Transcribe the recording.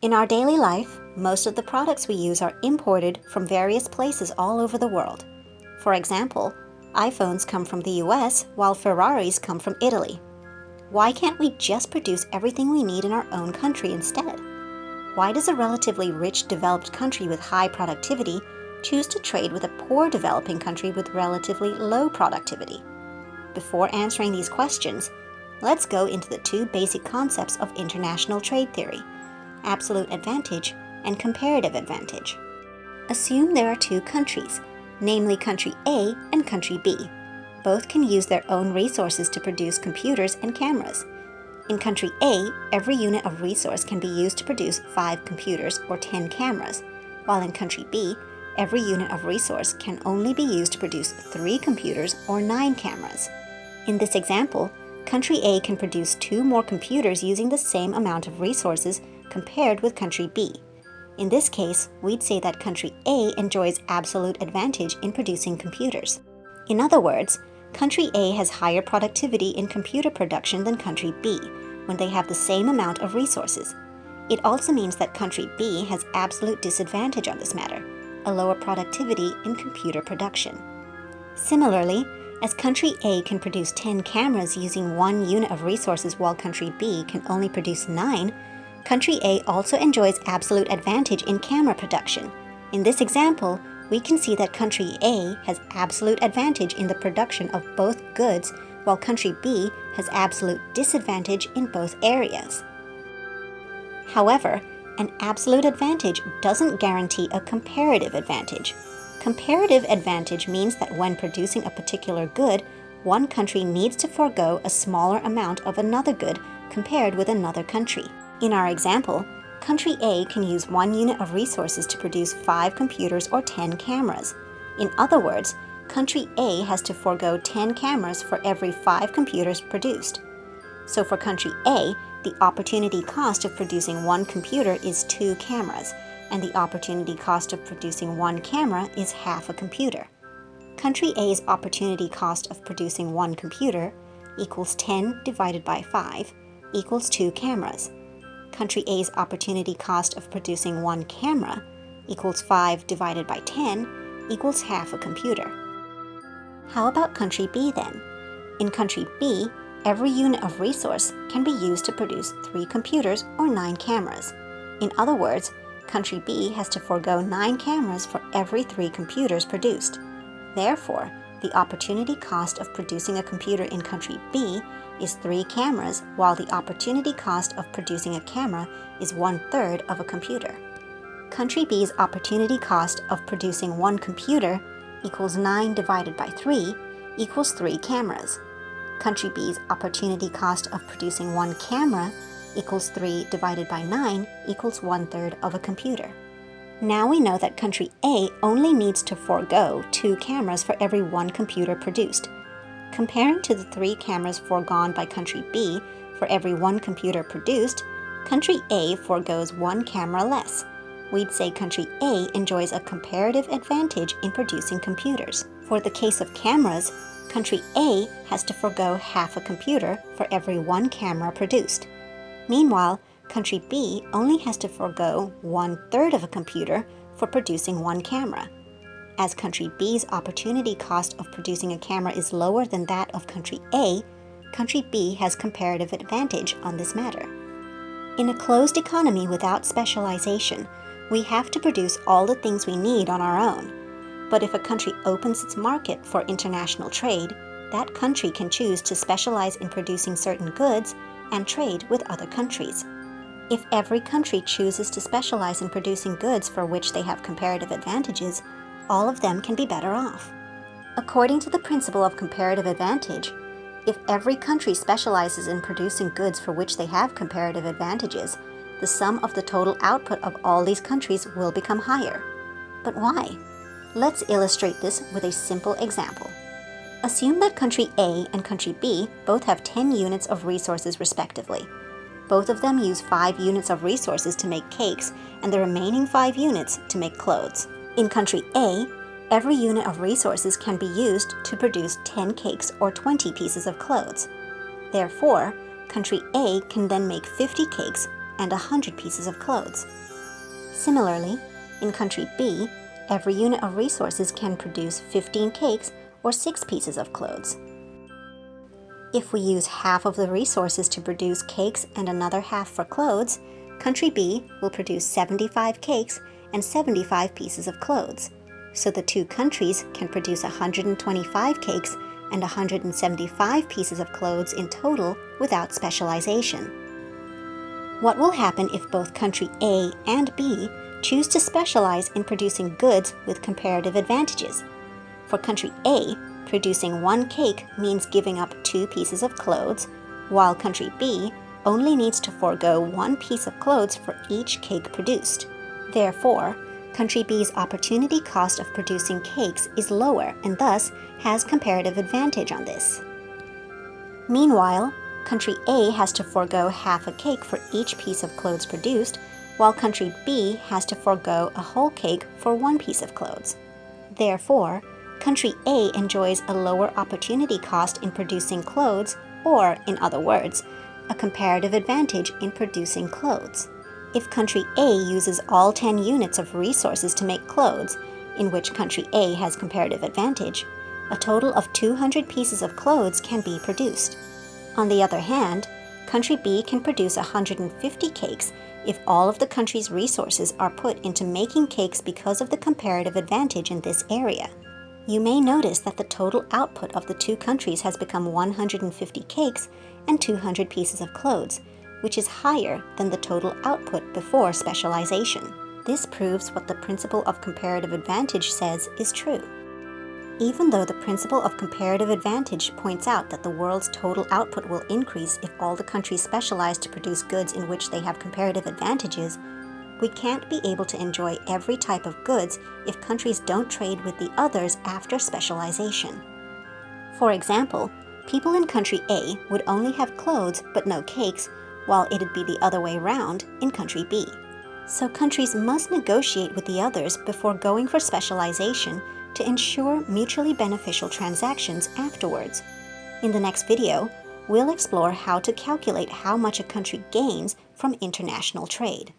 In our daily life, most of the products we use are imported from various places all over the world. For example, iPhones come from the US while Ferraris come from Italy. Why can't we just produce everything we need in our own country instead? Why does a relatively rich developed country with high productivity choose to trade with a poor developing country with relatively low productivity? Before answering these questions, let's go into the two basic concepts of international trade theory: absolute advantage and comparative advantage. Assume there are two countries, namely country A and country B. Both can use their own resources to produce computers and cameras. In country A, every unit of resource can be used to produce 5 computers or 10 cameras, while in country B, every unit of resource can only be used to produce 3 computers or 9 cameras. In this example, country A can produce 2 more computers using the same amount of resources compared with country B. In this case, we'd say that country A enjoys absolute advantage in producing computers. In other words, country A has higher productivity in computer production than country B when they have the same amount of resources. It also means that country B has absolute disadvantage on this matter, a lower productivity in computer production. Similarly, as country A can produce 10 cameras using 1 unit of resources while country B can only produce 9, country A also enjoys absolute advantage in camera production. In this example, we can see that country A has absolute advantage in the production of both goods, while country B has absolute disadvantage in both areas. However, an absolute advantage doesn't guarantee a comparative advantage. Comparative advantage means that when producing a particular good, one country needs to forego a smaller amount of another good compared with another country. In our example, country A can use 1 unit of resources to produce 5 computers or 10 cameras. In other words, country A has to forego 10 cameras for every 5 computers produced. So for country A, the opportunity cost of producing 1 computer is 2 cameras, and the opportunity cost of producing 1 camera is half a computer. Country A's opportunity cost of producing 1 computer equals 10 divided by 5 equals 2 cameras. Country A's opportunity cost of producing 1 camera equals 5 divided by 10 equals half a computer. How about country B then? In country B, every unit of resource can be used to produce 3 computers or 9 cameras. In other words, country B has to forego 9 cameras for every 3 computers produced. Therefore, the opportunity cost of producing a computer in country B is 3 cameras, while the opportunity cost of producing a camera is 1/3 of a computer. Country B's opportunity cost of producing 1 computer equals 9 divided by 3 equals 3 cameras. Country B's opportunity cost of producing 1 camera equals 3 divided by 9 equals 1/3 of a computer. Now we know that country A only needs to forego 2 cameras for every 1 computer produced. Comparing to the 3 cameras foregone by country B for every 1 computer produced, country A forgoes 1 camera less. We'd say country A enjoys a comparative advantage in producing computers. For the case of cameras, country A has to forego half a computer for every 1 camera produced. Meanwhile, country B only has to forego 1/3 of a computer for producing 1 camera. As country B's opportunity cost of producing a camera is lower than that of country A, country B has comparative advantage on this matter. In a closed economy without specialization, we have to produce all the things we need on our own. But if a country opens its market for international trade, that country can choose to specialize in producing certain goods and trade with other countries. If every country chooses to specialize in producing goods for which they have comparative advantages, all of them can be better off. According to the principle of comparative advantage, if every country specializes in producing goods for which they have comparative advantages, the sum of the total output of all these countries will become higher. But why? Let's illustrate this with a simple example. Assume that country A and country B both have 10 units of resources respectively. Both of them use 5 units of resources to make cakes and the remaining 5 units to make clothes. In country A, every unit of resources can be used to produce 10 cakes or 20 pieces of clothes. Therefore, country A can then make 50 cakes and 100 pieces of clothes. Similarly, in country B, every unit of resources can produce 15 cakes or 6 pieces of clothes. If we use half of the resources to produce cakes and another half for clothes, country B will produce 75 cakes and 75 pieces of clothes. So the two countries can produce 125 cakes and 175 pieces of clothes in total without specialization. What will happen if both country A and B choose to specialize in producing goods with comparative advantages? For country A, producing one cake means giving up 2 pieces of clothes, while country B only needs to forego 1 piece of clothes for each cake produced. Therefore, country B's opportunity cost of producing cakes is lower and thus has comparative advantage on this. Meanwhile, country A has to forego half a cake for each piece of clothes produced, while country B has to forego a whole cake for 1 piece of clothes. Therefore, country A enjoys a lower opportunity cost in producing clothes, or, in other words, a comparative advantage in producing clothes. If country A uses all 10 units of resources to make clothes, in which country A has comparative advantage, a total of 200 pieces of clothes can be produced. On the other hand, country B can produce 150 cakes if all of the country's resources are put into making cakes because of the comparative advantage in this area. You may notice that the total output of the two countries has become 150 cakes and 200 pieces of clothes, which is higher than the total output before specialization. This proves what the principle of comparative advantage says is true. Even though the principle of comparative advantage points out that the world's total output will increase if all the countries specialize to produce goods in which they have comparative advantages, we can't be able to enjoy every type of goods if countries don't trade with the others after specialization. For example, people in country A would only have clothes but no cakes, while it'd be the other way around in country B. So countries must negotiate with the others before going for specialization to ensure mutually beneficial transactions afterwards. In the next video, we'll explore how to calculate how much a country gains from international trade.